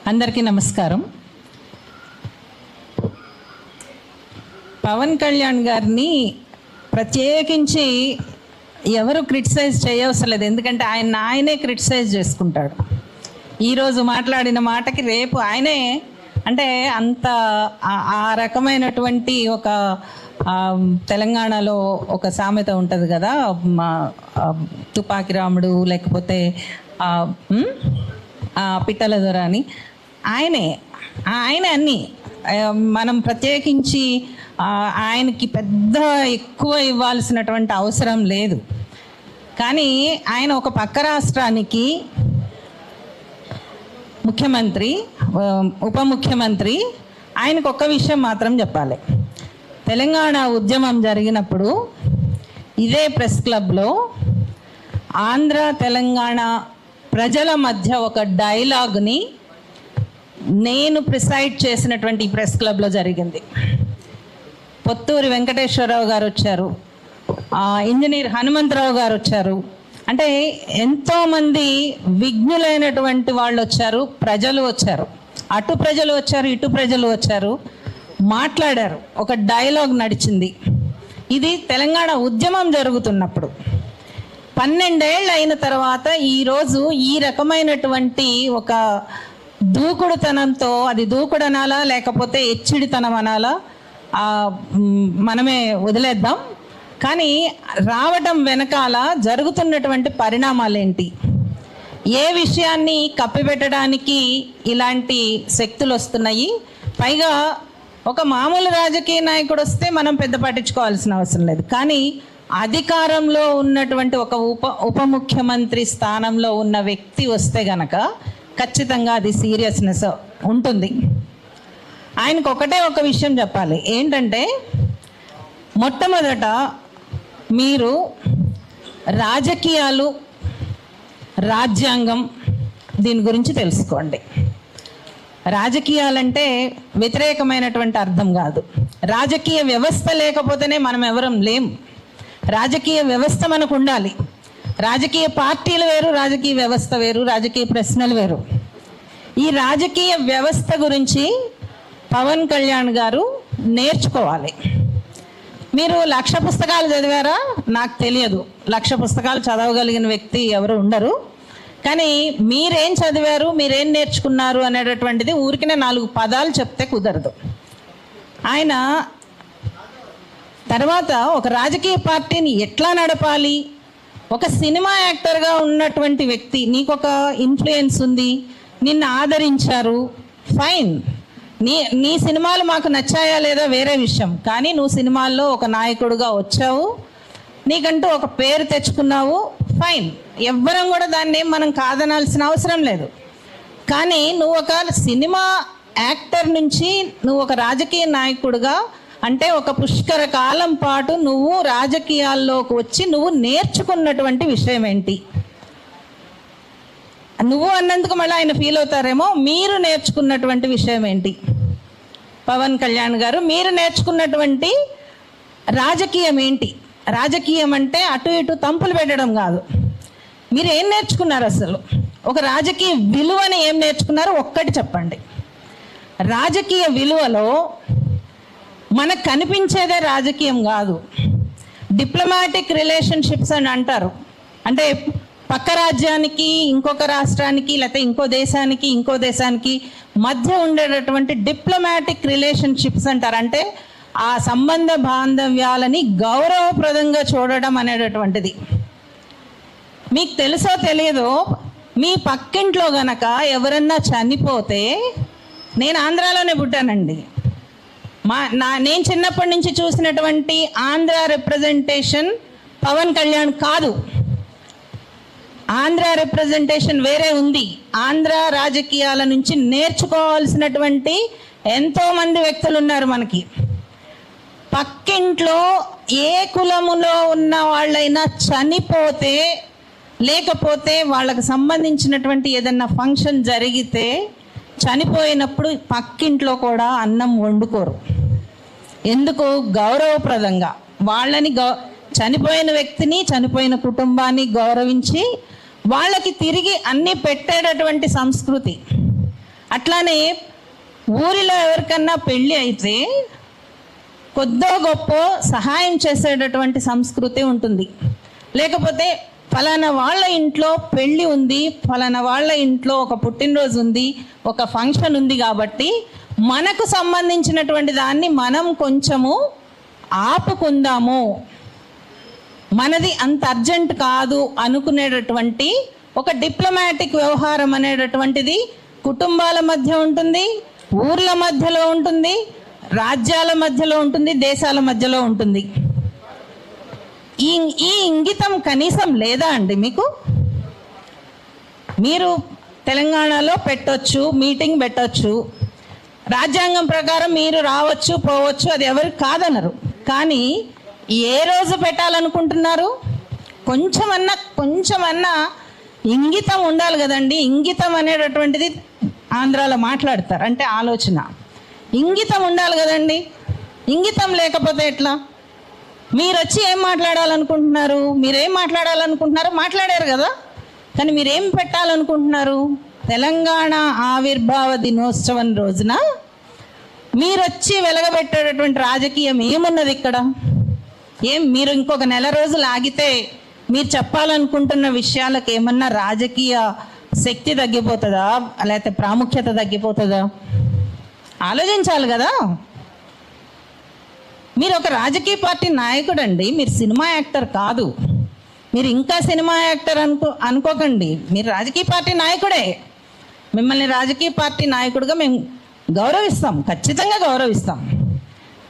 అందరికీ నమస్కారం. పవన్ కళ్యాణ్ గారిని ప్రత్యేకించి ఎవరు క్రిటిసైజ్ చేయవసరం లేదు, ఎందుకంటే ఆయనే క్రిటిసైజ్ చేసుకుంటాడు. ఈరోజు మాట్లాడిన మాటకి రేపు ఆయనే అంటే అంత ఆ రకమైనటువంటి ఒక తెలంగాణలో ఒక సామెత ఉంటుంది కదా, తుపాకి రాముడు లేకపోతే పిట్టల దొర అని. ఆయనే అన్నీ మనం ప్రత్యేకించి ఆయనకి పెద్ద ఎక్కువ ఇవ్వాల్సినటువంటి అవసరం లేదు. కానీ ఆయన ఒక పక్క రాష్ట్రానికి ముఖ్యమంత్రి, ఉప ముఖ్యమంత్రి. ఆయనకు ఒక్క విషయం మాత్రం చెప్పాలి. తెలంగాణ ఉద్యమం జరిగినప్పుడు ఇదే ప్రెస్ క్లబ్లో ఆంధ్ర తెలంగాణ ప్రజల మధ్య ఒక డైలాగ్ని నేను ప్రిసైడ్ చేసినటువంటి ఈ ప్రెస్ క్లబ్లో జరిగింది. పొత్తూరి వెంకటేశ్వరరావు గారు వచ్చారు, ఇంజనీర్ హనుమంతరావు గారు వచ్చారు. అంటే ఎంతోమంది విజ్ఞులైనటువంటి వాళ్ళు వచ్చారు, ప్రజలు వచ్చారు, అటు ప్రజలు వచ్చారు, ఇటు ప్రజలు వచ్చారు, మాట్లాడారు. ఒక డైలాగ్ నడిచింది. ఇది తెలంగాణ ఉద్యమం జరుగుతున్నప్పుడు. 12 ఏళ్ళు అయిన తర్వాత ఈరోజు ఈ రకమైనటువంటి ఒక దూకుడుతనంతో, అది దూకుడనాలా లేకపోతే ఎచ్చిడితనం అనాలా మనమే వదిలేద్దాం. కానీ రావడం వెనకాల జరుగుతున్నటువంటి పరిణామాలేంటి, ఏ విషయాన్ని కప్పిపెట్టడానికి ఇలాంటి శక్తులు వస్తున్నాయి. పైగా ఒక మామూలు రాజకీయ నాయకుడు వస్తే మనం పెద్ద పట్టించుకోవాల్సిన అవసరం లేదు. కానీ అధికారంలో ఉన్నటువంటి ఒక ఉప ముఖ్యమంత్రి స్థానంలో ఉన్న వ్యక్తి వస్తే గనక ఖచ్చితంగా అది సీరియస్నెస్ ఉంటుంది. ఆయనకు ఒక విషయం చెప్పాలి. ఏంటంటే, మొట్టమొదట మీరు రాజకీయాలు, రాజ్యాంగం దీని గురించి తెలుసుకోండి. రాజకీయాలంటే వ్యతిరేకమైనటువంటి అర్థం కాదు. రాజకీయ వ్యవస్థ లేకపోతేనే మనం ఎవరం లేం. రాజకీయ వ్యవస్థ మనకు ఉండాలి. రాజకీయ పార్టీలు వేరు, రాజకీయ వ్యవస్థ వేరు, రాజకీయ ప్రశ్నలు వేరు. ఈ రాజకీయ వ్యవస్థ గురించి పవన్ కళ్యాణ్ గారు నేర్చుకోవాలి. మీరు 1,00,000 పుస్తకాలు చదివారా? నాకు తెలియదు. 1,00,000 పుస్తకాలు చదవగలిగిన వ్యక్తి ఎవరు ఉండరు. కానీ మీరేం చదివారు, మీరేం నేర్చుకున్నారు అనేటటువంటిది ఊరికినే 4 పదాలు చెప్తే కుదరదు. ఆయన తర్వాత ఒక రాజకీయ పార్టీని ఎట్లా నడపాలి, ఒక సినిమా యాక్టర్గా ఉన్నటువంటి వ్యక్తి, నీకు ఒక ఇన్ఫ్లుయెన్స్ ఉంది, నిన్ను ఆదరించారు, ఫైన్. నీ సినిమాలు మాకు నచ్చాయా లేదా వేరే విషయం. కానీ నువ్వు సినిమాల్లో ఒక నాయకుడిగా వచ్చావు, నీకంటూ ఒక పేరు తెచ్చుకున్నావు, ఫైన్. ఎవ్వరం కూడా దాన్ని మనం కాదనాల్సిన అవసరం లేదు. కానీ నువ్వు ఒక సినిమా యాక్టర్ నుంచి నువ్వు ఒక రాజకీయ నాయకుడిగా అంటే ఒక పుష్కర కాలం పాటు నువ్వు రాజకీయాల్లోకి వచ్చి నువ్వు నేర్చుకున్నటువంటి విషయం ఏంటి? నువ్వు అన్నందుకు మళ్ళీ ఆయన ఫీల్ అవుతారేమో. మీరు నేర్చుకున్నటువంటి విషయం ఏంటి? పవన్ కళ్యాణ్ గారు, మీరు నేర్చుకున్నటువంటి రాజకీయం ఏంటి? రాజకీయం అంటే అటు ఇటు తంపులు పెట్టడం కాదు. మీరు ఏం నేర్చుకున్నారు అసలు? ఒక రాజకీయ విలువని ఏం నేర్చుకున్నారు ఒక్కటి చెప్పండి. రాజకీయ విలువలో మనకు కనిపించేదే రాజకీయం కాదు. డిప్లొమాటిక్ రిలేషన్షిప్స్ అని అంటారు. అంటే పక్క రాజ్యానికి, ఇంకొక రాష్ట్రానికి, లేకపోతే ఇంకో దేశానికి మధ్య ఉండేటటువంటి డిప్లొమాటిక్ రిలేషన్షిప్స్ అంటారు. అంటే ఆ సంబంధ బాంధవ్యాలని గౌరవప్రదంగా చూడడం అనేటటువంటిది. మీకు తెలుసో తెలియదో, మీ పక్కింట్లో గనక ఎవరన్నా చనిపోతే, నేను ఆంధ్రాలోనే పుట్టానండి. నేను చిన్నప్పటి నుంచి చూసినటువంటి ఆంధ్ర రిప్రజెంటేషన్ పవన్ కళ్యాణ్ కాదు. ఆంధ్ర రిప్రజెంటేషన్ వేరే ఉంది. ఆంధ్ర రాజకీయాల నుంచి నేర్చుకోవాల్సినటువంటి ఎంతోమంది వ్యక్తులు ఉన్నారు మనకి. పక్కింట్లో ఏ కులములో ఉన్న వాళ్ళైనా చనిపోతే, లేకపోతే వాళ్ళకు సంబంధించినటువంటి ఏదన్నా ఫంక్షన్ జరిగితే, చనిపోయినప్పుడు పక్కింట్లో కూడా అన్నం వండుకోరు. ఎందుకు? గౌరవప్రదంగా వాళ్ళని చనిపోయిన వ్యక్తిని, చనిపోయిన కుటుంబాన్ని గౌరవించి వాళ్ళకి తిరిగి అన్నీ పెట్టేటటువంటి సంస్కృతి. అట్లానే ఊరిలో ఎవరికన్నా పెళ్ళి అయితే కొద్దో గొప్ప సహాయం చేసేటటువంటి సంస్కృతి ఉంటుంది. లేకపోతే ఫలానా వాళ్ళ ఇంట్లో పెళ్ళి ఉంది, ఫలానా వాళ్ళ ఇంట్లో ఒక పుట్టినరోజు ఉంది, ఒక ఫంక్షన్ ఉంది కాబట్టి మనకు సంబంధించినటువంటి దాన్ని మనం కొంచెము ఆపుకుందాము, మనది అంత అర్జెంట్ కాదు అనుకునేటటువంటి ఒక డిప్లొమాటిక్ వ్యవహారం అనేటటువంటిది కుటుంబాల మధ్య ఉంటుంది, ఊర్ల మధ్యలో ఉంటుంది, రాజ్యాల మధ్యలో ఉంటుంది, దేశాల మధ్యలో ఉంటుంది. ఈ ఇంగితం కనీసం లేదా అండి మీకు? మీరు తెలంగాణలో పెట్టొచ్చు, మీటింగ్ పెట్టొచ్చు, రాజ్యాంగం ప్రకారం మీరు రావచ్చు పోవచ్చు, అది ఎవరికి కాదనరు. కానీ ఏ రోజు పెట్టాలనుకుంటున్నారు? కొంచెమన్నా ఇంగితం ఉండాలి కదండి. ఇంగితం అనేటటువంటిది ఆంధ్రాలో మాట్లాడతారు, అంటే ఆలోచన. ఇంగితం ఉండాలి కదండి. ఇంగితం లేకపోతే ఎట్లా? మీరు వచ్చి ఏం మాట్లాడాలనుకుంటున్నారు? మీరేం మాట్లాడాలనుకుంటున్నారో మాట్లాడారు కదా, కానీ మీరేం పెట్టాలనుకుంటున్నారు? తెలంగాణ ఆవిర్భావ దినోత్సవం రోజున మీరు వచ్చి వెలగబెట్టేటటువంటి రాజకీయం ఏమున్నది ఇక్కడ? మీరు ఇంకొక నెల రోజులు ఆగితే మీరు చెప్పాలనుకుంటున్న విషయాలకు ఏమన్నా రాజకీయ శక్తి తగ్గిపోతుందా, లేకపోతే ప్రాముఖ్యత తగ్గిపోతుందా? ఆలోచించాలి కదా. మీరు ఒక రాజకీయ పార్టీ నాయకుడు అండి, మీరు సినిమా యాక్టర్ కాదు. మీరు ఇంకా సినిమా యాక్టర్ అనుకోకండి, మీరు రాజకీయ పార్టీ నాయకుడే. మిమ్మల్ని రాజకీయ పార్టీ నాయకుడిగా మేము గౌరవిస్తాం, ఖచ్చితంగా గౌరవిస్తాం.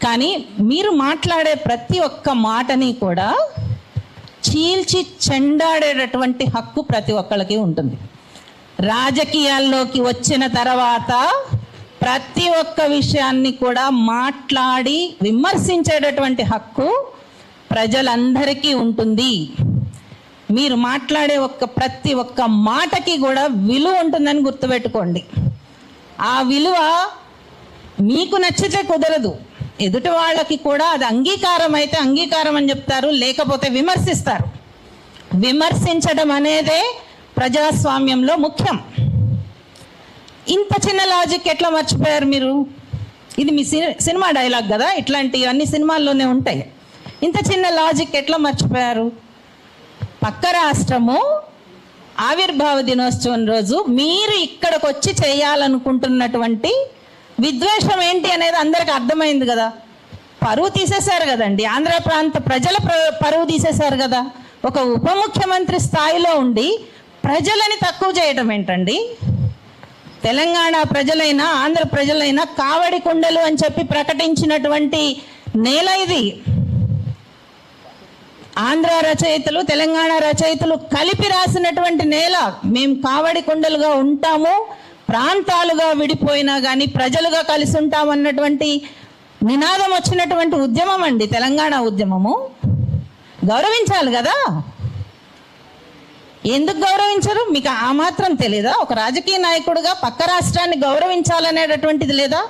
కానీ మీరు మాట్లాడే ప్రతి ఒక్క మాటని కూడా చీల్చి చెండాడేటటువంటి హక్కు ప్రతి ఒక్కళ్ళకి ఉంటుంది. రాజకీయాల్లోకి వచ్చిన తర్వాత ప్రతి ఒక్క విషయాన్ని కూడా మాట్లాడి విమర్శించేటటువంటి హక్కు ప్రజలందరికీ ఉంటుంది. మీరు మాట్లాడే ప్రతి ఒక్క మాటకి కూడా విలువ ఉంటుందని గుర్తుపెట్టుకోండి. ఆ విలువ మీకు నచ్చితే కుదరదు, ఎదుటి వాళ్ళకి కూడా అది అంగీకారం అయితే అంగీకారం అని చెప్తారు, లేకపోతే విమర్శిస్తారు. విమర్శించడం అనేదే ప్రజాస్వామ్యంలో ముఖ్యం. ఇంత చిన్న లాజిక్ ఎట్లా మర్చిపోయారు మీరు? ఇది మీ సినిమా డైలాగ్ కదా, ఇట్లాంటివన్నీ సినిమాల్లోనే ఉంటాయి. ఇంత చిన్న లాజిక్ ఎట్లా మర్చిపోయారు? పక్క రాష్ట్రము ఆవిర్భావ దినోత్సవం రోజు మీరు ఇక్కడికి వచ్చి చేయాలనుకుంటున్నటువంటి విద్వేషం ఏంటి అనేది అందరికి అర్థమైంది కదా. పరువు తీసేశారు కదండి, ఆంధ్ర ప్రాంత ప్రజల పరువు తీసేశారు కదా. ఒక ఉప ముఖ్యమంత్రి స్థాయిలో ఉండి ప్రజలని తక్కువ చేయడం ఏంటండి? తెలంగాణ ప్రజలైనా ఆంధ్ర ప్రజలైనా కావడి కుండలు అని చెప్పి ప్రకటించినటువంటి నేల ఇది. ఆంధ్ర రచయితలు తెలంగాణ రచయితలు కలిపి రాసినటువంటి నేల. మేము కావడి కుండలుగా ఉంటాము, ప్రాంతాలుగా విడిపోయినా కానీ ప్రజలుగా కలిసి ఉంటామన్నటువంటి నినాదం వచ్చినటువంటి ఉద్యమం అండి తెలంగాణ ఉద్యమము. గౌరవించాలి కదా. ఎందుకు గౌరవించరు? మీకు ఆ మాత్రం తెలీదా? ఒక రాజకీయ నాయకుడిగా పక్క రాష్ట్రాన్ని గౌరవించాలనేటటువంటిది లేదా?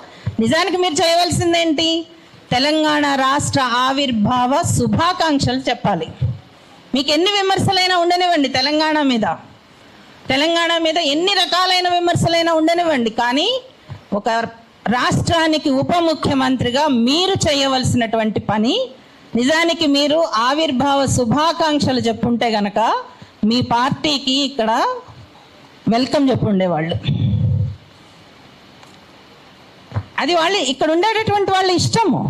నిజానికి మీరు చేయవలసిందేంటి? తెలంగాణ రాష్ట్ర ఆవిర్భావ శుభాకాంక్షలు చెప్పాలి. మీకు ఎన్ని విమర్శలైనా ఉండనివ్వండి, తెలంగాణ మీద ఎన్ని రకాలైన విమర్శలైనా ఉండనివ్వండి, కానీ ఒక రాష్ట్రానికి ఉప ముఖ్యమంత్రిగా మీరు చేయవలసినటువంటి పని, నిజానికి మీరు ఆవిర్భావ శుభాకాంక్షలు చెప్పుంటే గనక మీ పార్టీకి ఇక్కడ వెల్కమ్ చెప్పుండేవాళ్ళు. అది వాళ్ళు ఇక్కడ ఉండేటటువంటి వాళ్ళ ఇష్టము.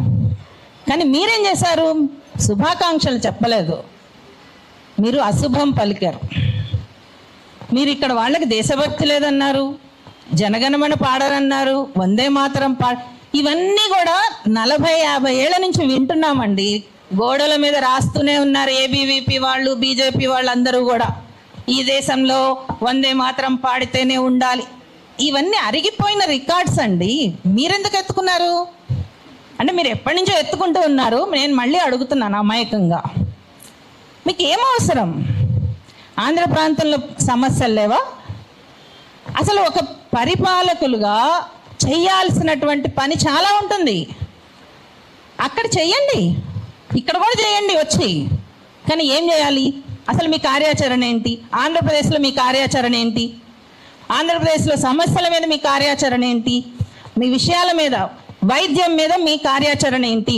కానీ మీరేం చేశారు? శుభాకాంక్షలు చెప్పలేదు, మీరు అశుభం పలికారు. మీరు ఇక్కడ వాళ్ళకి దేశభక్తి లేదన్నారు, జనగణమన పాడరన్నారు, వందే మాతరం ఇవన్నీ కూడా 40-50 ఏళ్ల నుంచి వింటున్నామండి. గోడల మీద రాస్తూనే ఉన్నారు ఏబీవీపీ వాళ్ళు, బీజేపీ వాళ్ళు అందరూ కూడా. ఈ దేశంలో వందే మాతరం పాడితేనే ఉండాలి. ఇవన్నీ అరిగిపోయిన రికార్డ్స్ అండి. మీరెందుకు ఎత్తుకున్నారు? అంటే మీరు ఎప్పటి నుంచో ఎత్తుకుంటూ ఉన్నారు. నేను మళ్ళీ అడుగుతున్నాను అమాయకంగా, మీకు ఏం అవసరం? ఆంధ్ర ప్రాంతంలో సమస్యలు లేవా? అసలు ఒక పరిపాలకులుగా చేయాల్సినటువంటి పని చాలా ఉంటుంది. అక్కడ చెయ్యండి, ఇక్కడ కూడా చేయండి వచ్చి. కానీ ఏం చేయాలి? అసలు మీ కార్యాచరణ ఏంటి? ఆంధ్రప్రదేశ్లో మీ కార్యాచరణ ఏంటి? ఆంధ్రప్రదేశ్లో సమస్యల మీద మీ కార్యాచరణ ఏంటి? మీ విషయాల మీద, వైద్యం మీద మీ కార్యాచరణ ఏంటి?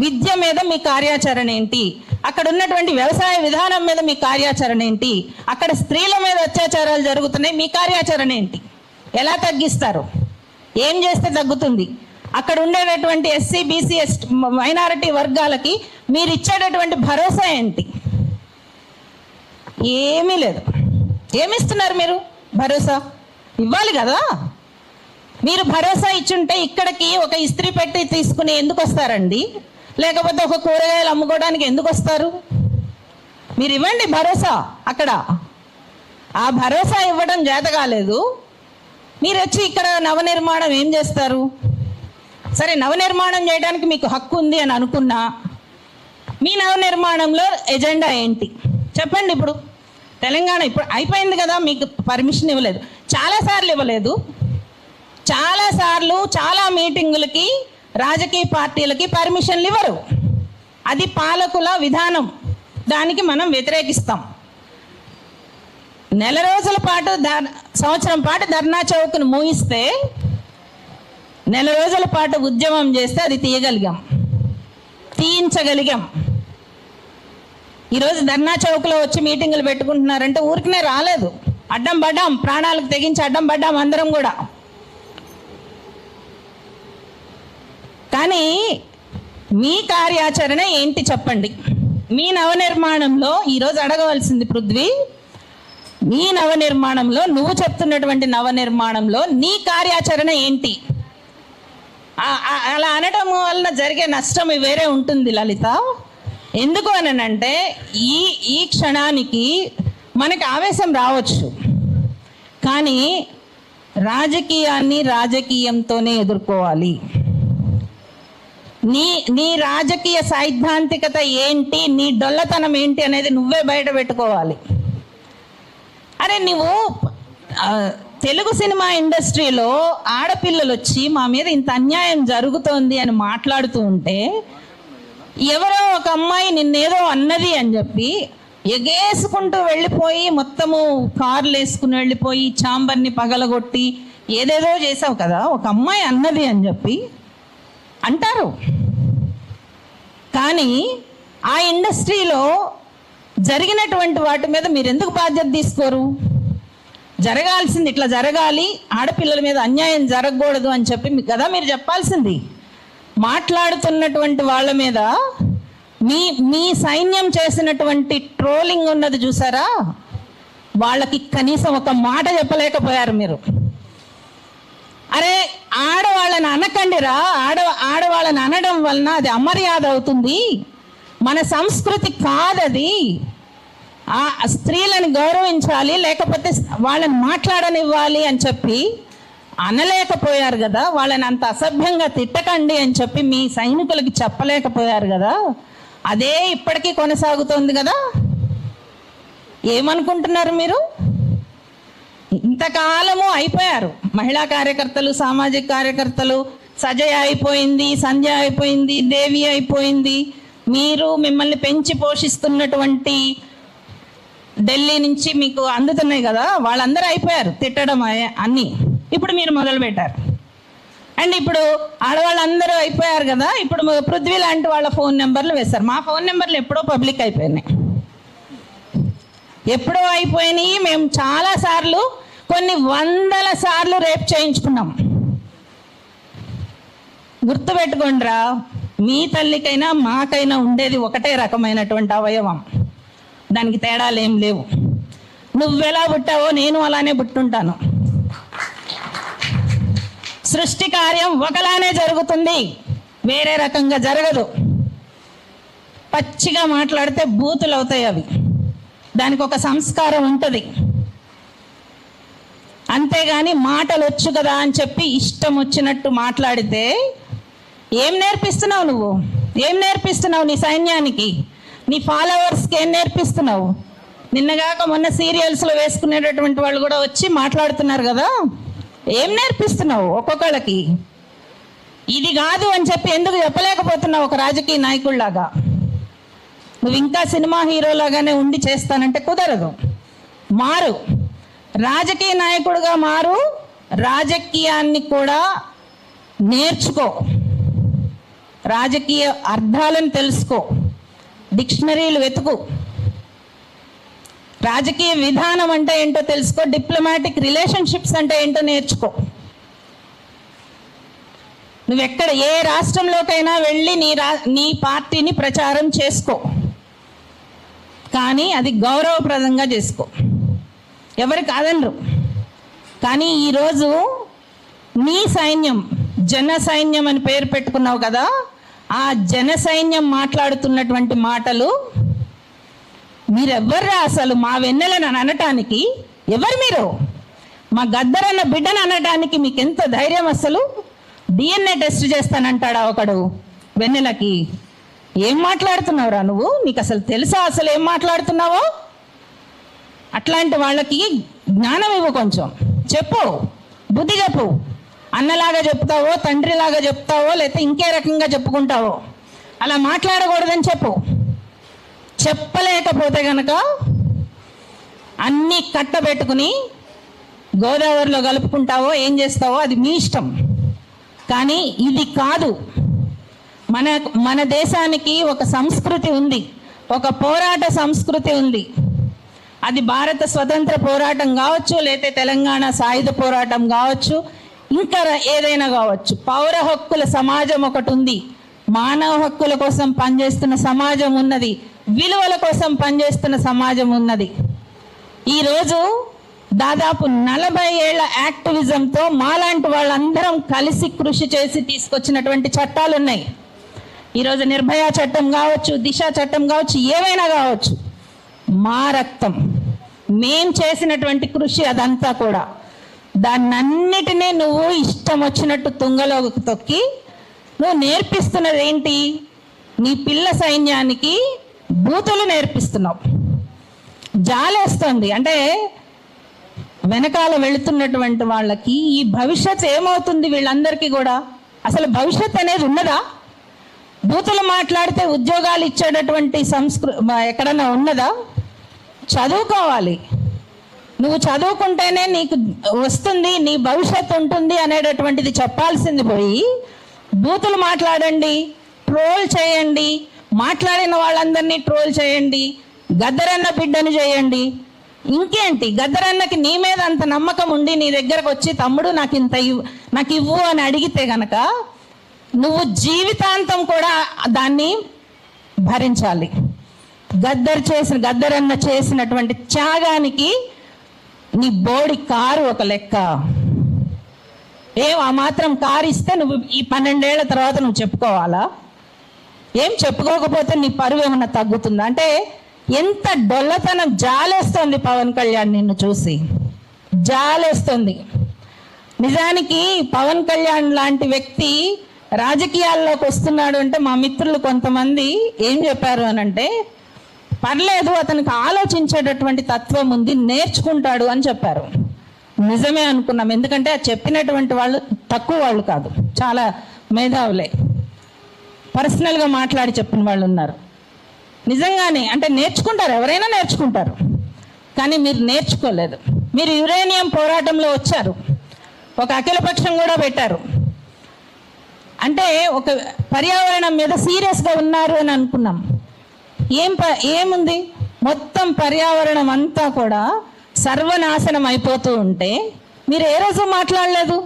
విద్య మీద మీ కార్యాచరణ ఏంటి? అక్కడ ఉన్నటువంటి వ్యవసాయ విధానం మీద మీ కార్యాచరణ ఏంటి? అక్కడ స్త్రీల మీద అత్యాచారాలు జరుగుతున్నాయి, మీ కార్యాచరణ ఏంటి? ఎలా తగ్గిస్తారు? ఏం చేస్తే తగ్గుతుంది? అక్కడ ఉండేటటువంటి ఎస్సీ, బీసీ, మైనారిటీ వర్గాలకి మీరు ఇచ్చేటటువంటి భరోసా ఏంటి? ఏమీ లేదు. ఏమిస్తున్నారు మీరు? భరోసా ఇవ్వాలి కదా. మీరు భరోసా ఇచ్చుంటే ఇక్కడికి ఒక ఇస్త్రీ పెట్టి తీసుకుని ఎందుకు వస్తారండి? లేకపోతే ఒక కూరగాయలు అమ్ముకోవడానికి ఎందుకు వస్తారు? మీరు ఇవ్వండి భరోసా. అక్కడ ఆ భరోసా ఇవ్వడం చేత కాలేదు. మీరు వచ్చి ఇక్కడ నవనిర్మాణం ఏం చేస్తారు? సరే, నవనిర్మాణం చేయడానికి మీకు హక్కు ఉంది అని అనుకున్నా, మీ నవనిర్మాణంలో ఎజెండా ఏంటి చెప్పండి. ఇప్పుడు తెలంగాణ ఇప్పుడు అయిపోయింది కదా, మీకు పర్మిషన్ ఇవ్వలేదు, చాలాసార్లు ఇవ్వలేదు. చాలాసార్లు చాలా మీటింగులకి రాజకీయ పార్టీలకి పర్మిషన్లు ఇవ్వరు. అది పాలకుల విధానం, దానికి మనం వ్యతిరేకిస్తాం. నెల రోజుల పాటు సంవత్సరం పాటు ధర్నా చౌక్ను మూయిస్తే, నెల రోజుల పాటు ఉద్యమం చేస్తే అది తీయించగలిగాం. ఈరోజు ధర్నా చౌక్లో వచ్చి మీటింగులు పెట్టుకుంటున్నారంటే ఊరికనే రాలేదు, అడ్డం పడ్డాం, ప్రాణాలకు తెగించి అడ్డం పడ్డాం అందరం కూడా. కానీ మీ కార్యాచరణ ఏంటి చెప్పండి? మీ నవనిర్మాణంలో ఈరోజు అడగవలసింది పృథ్వీ, మీ నవనిర్మాణంలో, నువ్వు చెప్తున్నటువంటి నవనిర్మాణంలో నీ కార్యాచరణ ఏంటి? అలా అనడం వలన జరిగే నష్టం వేరే ఉంటుంది లలిత. ఎందుకు అనంటే ఈ క్షణానికి మనకి ఆవేశం రావచ్చు, కానీ రాజకీయాన్ని రాజకీయంతోనే ఎదుర్కోవాలి. నీ రాజకీయ సైద్ధాంతికత ఏంటి, నీ డొల్లతనం ఏంటి అనేది నువ్వే బయట పెట్టుకోవాలి. అరే, నువ్వు తెలుగు సినిమా ఇండస్ట్రీలో ఆడపిల్లలు వచ్చి మా మీద ఇంత అన్యాయం జరుగుతోంది అని మాట్లాడుతూ ఉంటే, ఎవరో ఒక అమ్మాయి నిన్నేదో అన్నది అని చెప్పి ఎగేసుకుంటూ వెళ్ళిపోయి మొత్తము కార్లు వేసుకుని వెళ్ళిపోయి ఛాంబర్ని పగలగొట్టి ఏదేదో చేసావు కదా, ఒక అమ్మాయి అన్నది అని చెప్పి అంటారు. కానీ ఆ ఇండస్ట్రీలో జరిగినటువంటి వాటి మీద మీరు ఎందుకు బాధ్యత తీసుకోరు? జరగాల్సింది ఇట్లా జరగాలి, ఆడపిల్లల మీద అన్యాయం జరగకూడదు అని చెప్పి కదా మీరు చెప్పాల్సింది. మాట్లాడుతున్నటువంటి వాళ్ళ మీద మీ సైన్యం చేసినటువంటి ట్రోలింగ్ ఉన్నది చూసారా, వాళ్ళకి కనీసం ఒక మాట చెప్పలేకపోయారు మీరు. అరే, ఆడవాళ్ళని అనకండిరా, ఆడవాళ్ళని అనడం వలన అది అమర్యాద అవుతుంది, మన సంస్కృతి కాదది. ఆ స్త్రీలను గౌరవించాలి, లేకపోతే వాళ్ళని మాట్లాడనివ్వాలి అని చెప్పి అనలేకపోయారు కదా. వాళ్ళని అంత అసభ్యంగా తిట్టకండి అని చెప్పి మీ సైనికులకి చెప్పలేకపోయారు కదా. అదే ఇప్పటికీ కొనసాగుతోంది కదా. ఏమనుకుంటున్నారు మీరు? ఇంతకాలము అయిపోయారు మహిళా కార్యకర్తలు, సామాజిక కార్యకర్తలు. సజయ్ అయిపోయింది, సంధ్య అయిపోయింది, దేవి అయిపోయింది. మీరు మిమ్మల్ని పెంచి పోషిస్తున్నటువంటి ఢిల్లీ నుంచి మీకు అందుతున్నాయి కదా, వాళ్ళందరూ అయిపోయారు తిట్టడం అన్నీ. ఇప్పుడు మీరు మొదలు పెట్టారు. అండ్ ఇప్పుడు ఆడవాళ్ళందరూ అయిపోయారు కదా, ఇప్పుడు పృథ్వీ లాంటి వాళ్ళ ఫోన్ నెంబర్లు వేశారు. మా ఫోన్ నెంబర్లు ఎప్పుడో పబ్లిక్ అయిపోయినాయి, ఎప్పుడో అయిపోయినాయి. మేము చాలాసార్లు, కొన్ని వందల సార్లు రేప్ చేయించుకున్నాం. గుర్తుపెట్టుకోండిరా, మీ తల్లికైనా మాకైనా ఉండేది ఒకటే రకమైనటువంటి అవయవం, దానికి తేడాలు ఏం లేవు. నువ్వెలా పుట్టావో నేను అలానే పుట్టుంటాను. సృష్టి కార్యం ఒకలానే జరుగుతుంది, వేరే రకంగా జరగదు. పచ్చిగా మాట్లాడితే బూతులు అవుతాయి అవి, దానికి ఒక సంస్కారం ఉంటుంది. అంతేగాని మాటలు వచ్చు కదా అని చెప్పి ఇష్టం వచ్చినట్టు మాట్లాడితే ఏం నేర్పిస్తున్నావు నువ్వు? ఏం నేర్పిస్తున్నావు నీ సైన్యానికి, నీ ఫాలోవర్స్కి ఏం నేర్పిస్తున్నావు? నిన్నగాక మొన్న సీరియల్స్లో వేసుకునేటటువంటి వాళ్ళు కూడా వచ్చి మాట్లాడుతున్నారు కదా, ఏం నేర్పిస్తున్నావు ఒక్కొక్కళ్ళకి? ఇది కాదు అని చెప్పి ఎందుకు చెప్పలేకపోతున్నావు ఒక రాజకీయ నాయకుడిలాగా? నువ్వు ఇంకా సినిమా హీరోలాగానే ఉండి చేస్తానంటే కుదరదు. మారు. రాజకీయ నాయకుడిగా మారు, రాజకీయాన్ని కూడా నేర్చుకో, రాజకీయ అర్థాలను తెలుసుకో, డిక్షనరీలు వెతుకు, రాజకీయ విధానం అంటే ఏంటో తెలుసుకో, డిప్లొమాటిక్ రిలేషన్షిప్స్ అంటే ఏంటో నేర్చుకో. నువ్వెక్కడ ఏ రాష్ట్రంలోకైనా వెళ్ళి నీ పార్టీని ప్రచారం చేసుకో, కానీ అది గౌరవప్రదంగా చేసుకో. ఎవరు కాదనరు. కానీ ఈరోజు నీ సైన్యం, జన సైన్యం అని పేరు పెట్టుకున్నావు కదా, ఆ జన సైన్యం మాట్లాడుతున్నటువంటి మాటలు మీరెవర్రా అసలు? మా వెన్నెలను అనటానికి ఎవరు మీరు? మా గద్దరన్న బిడ్డను అనటానికి మీకు ఎంత ధైర్యం? అసలు DNA టెస్ట్ చేస్తానంటాడా ఒకడు వెన్నెలకి? ఏం మాట్లాడుతున్నావురా నువ్వు? నీకు అసలు తెలుసా అసలు ఏం మాట్లాడుతున్నావో? అట్లాంటి వాళ్ళకి జ్ఞానం ఇవ్వు, కొంచెం చెప్పు, బుద్ధి చెప్పు. అన్నలాగా చెప్తావో, తండ్రిలాగా చెప్తావో, లేకపోతే ఇంకే రకంగా చెప్పుకుంటావో, అలా మాట్లాడకూడదని చెప్పు. చెప్పలేకపోతే గనక అన్నీ కట్టబెట్టుకుని గోదావరిలో కలుపుకుంటావో ఏం చేస్తావో అది మీ ఇష్టం. కానీ ఇది కాదు. మన దేశానికి ఒక సంస్కృతి ఉంది, ఒక పోరాట సంస్కృతి ఉంది. అది భారత స్వతంత్ర పోరాటం కావచ్చు, లేకపోతే తెలంగాణ సాయుధ పోరాటం కావచ్చు, ఇంకా ఏదైనా కావచ్చు. పౌర హక్కుల సమాజం ఒకటి ఉంది, మానవ హక్కుల కోసం పనిచేస్తున్న సమాజం ఉన్నది, విలువల కోసం పనిచేస్తున్న సమాజం ఉన్నది. ఈరోజు దాదాపు 40 ఏళ్ల యాక్టివిజంతో మాలాంటి వాళ్ళందరం కలిసి కృషి చేసి తీసుకొచ్చినటువంటి చట్టాలు ఉన్నాయి. ఈరోజు నిర్భయ చట్టం కావచ్చు, దిశ చట్టం కావచ్చు, ఏవైనా కావచ్చు, మా రక్తం, మేం చేసినటువంటి కృషి అదంతా కూడా. దాన్నన్నిటినీ నువ్వు ఇష్టం వచ్చినట్టు తుంగలోకి తొక్కి నువ్వు నేర్పిస్తున్నది ఏంటి? నీ పిల్ల సైన్యానికి బూతులు నేర్పిస్తున్నావు. జాలేస్తుంది. అంటే వెనకాల వెళుతున్నటువంటి వాళ్ళకి ఈ భవిష్యత్తు ఏమవుతుంది? వీళ్ళందరికీ కూడా అసలు భవిష్యత్తు అనేది ఉన్నదా? బూతులు మాట్లాడితే ఉద్యోగాలు ఇచ్చేటటువంటి ఎక్కడన్నా ఉన్నదా? చదువుకోవాలి. నువ్వు చదువుకుంటేనే నీకు వస్తుంది, నీ భవిష్యత్తు ఉంటుంది అనేటటువంటిది చెప్పాల్సింది పోయి బూతులు మాట్లాడండి, ట్రోల్ చేయండి, మాట్లాడిన వాళ్ళందరినీ ట్రోల్ చేయండి, గద్దరన్న బిడ్డను చేయండి. ఇంకేంటి? గద్దరన్నకి నీ మీద అంత నమ్మకం ఉండి నీ దగ్గరకు వచ్చి తమ్ముడు నాకు ఇవ్వు అని అడిగితే గనక నువ్వు జీవితాంతం కూడా దాన్ని భరించాలి. గద్దరన్న చేసినటువంటి త్యాగానికి నీ బోడి కారు ఒక లెక్క. ఆ మాత్రం కారు ఇస్తే నువ్వు ఈ 12 ఏళ్ల తర్వాత నువ్వు చెప్పుకోవాలా? ఏం చెప్పుకోకపోతే నీ పరువు ఏమన్నా తగ్గుతుందా? అంటే ఎంత డొల్లతనం! జాలేస్తుంది పవన్ కళ్యాణ్ నిన్ను చూసి, జాలేస్తుంది. నిజానికి పవన్ కళ్యాణ్ లాంటి వ్యక్తి రాజకీయాల్లోకి వస్తున్నాడు అంటే మా మిత్రులు కొంతమంది ఏం చెప్పారు అనంటే, పర్లేదు అతనికి ఆలోచించేటటువంటి తత్వం ఉంది, నేర్చుకుంటాడు అని చెప్పారు. నిజమే అనుకున్నాం. ఎందుకంటే అది చెప్పినటువంటి వాళ్ళు తక్కువ వాళ్ళు కాదు, చాలా మేధావులే, పర్సనల్గా మాట్లాడి చెప్పిన వాళ్ళు ఉన్నారు. నిజంగానే అంటే నేర్చుకుంటారు, ఎవరైనా నేర్చుకుంటారు. కానీ మీరు నేర్చుకోలేదు. మీరు యురేనియం పోరాటంలో వచ్చారు, ఒక అఖిలపక్షం కూడా పెట్టారు. అంటే ఒక పర్యావరణం మీద సీరియస్గా ఉన్నారు అని అనుకున్నాం. ఏముంది? మొత్తం పర్యావరణం అంతా కూడా సర్వనాశనం అయిపోతూ ఉంటే మీరు ఏ రోజు మాట్లాడలేదు.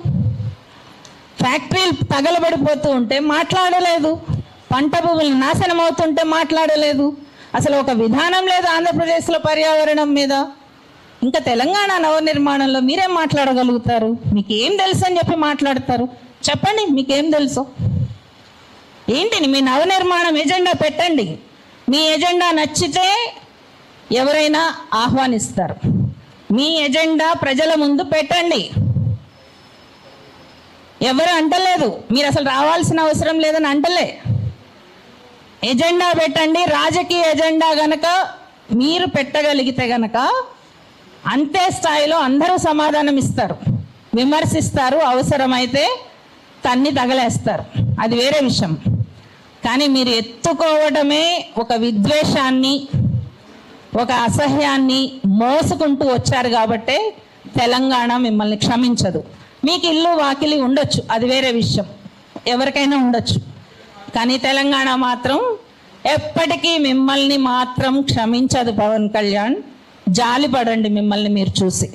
ఫ్యాక్టరీలు తగలబడిపోతూ ఉంటే మాట్లాడలేదు. పంట భూములు నాశనం అవుతుంటే మాట్లాడలేదు. అసలు ఒక విధానం లేదు ఆంధ్రప్రదేశ్లో పర్యావరణం మీద. ఇంకా తెలంగాణ నవనిర్మాణంలో మీరేం మాట్లాడగలుగుతారు? మీకేం తెలుసు అని చెప్పి మాట్లాడతారు. చెప్పండి, మీకేం తెలుసు ఏంటిని? మీ నవనిర్మాణం ఎజెండా పెట్టండి. మీ ఎజెండా నచ్చితే ఎవరైనా ఆహ్వానిస్తారు. మీ ఎజెండా ప్రజల ముందు పెట్టండి. ఎవరు అంటలేదు, మీరు అసలు రావాల్సిన అవసరం లేదని అంటలే. ఎజెండా పెట్టండి. రాజకీయ ఎజెండా గనక మీరు పెట్టగలిగితే గనక అంతే స్థాయిలో అందరూ సమాధానం ఇస్తారు, విమర్శిస్తారు, అవసరమైతే తన్ని తగలేస్తారు, అది వేరే విషయం. కానీ మీరు ఎత్తుకోవడమే ఒక విద్వేషాన్ని, ఒక అసహ్యాన్ని మోసుకుంటూ వచ్చారు కాబట్టే తెలంగాణ మిమ్మల్ని క్షమించదు. మీకు ఇల్లు వాకిలి ఉండొచ్చు, అది వేరే విషయం, ఎవరికైనా ఉండొచ్చు. కానీ తెలంగాణ మాత్రం ఎప్పటికీ మిమ్మల్ని మాత్రం క్షమించదు. పవన్ కళ్యాణ్, జాలిపడండి మిమ్మల్ని మీరు చూసి.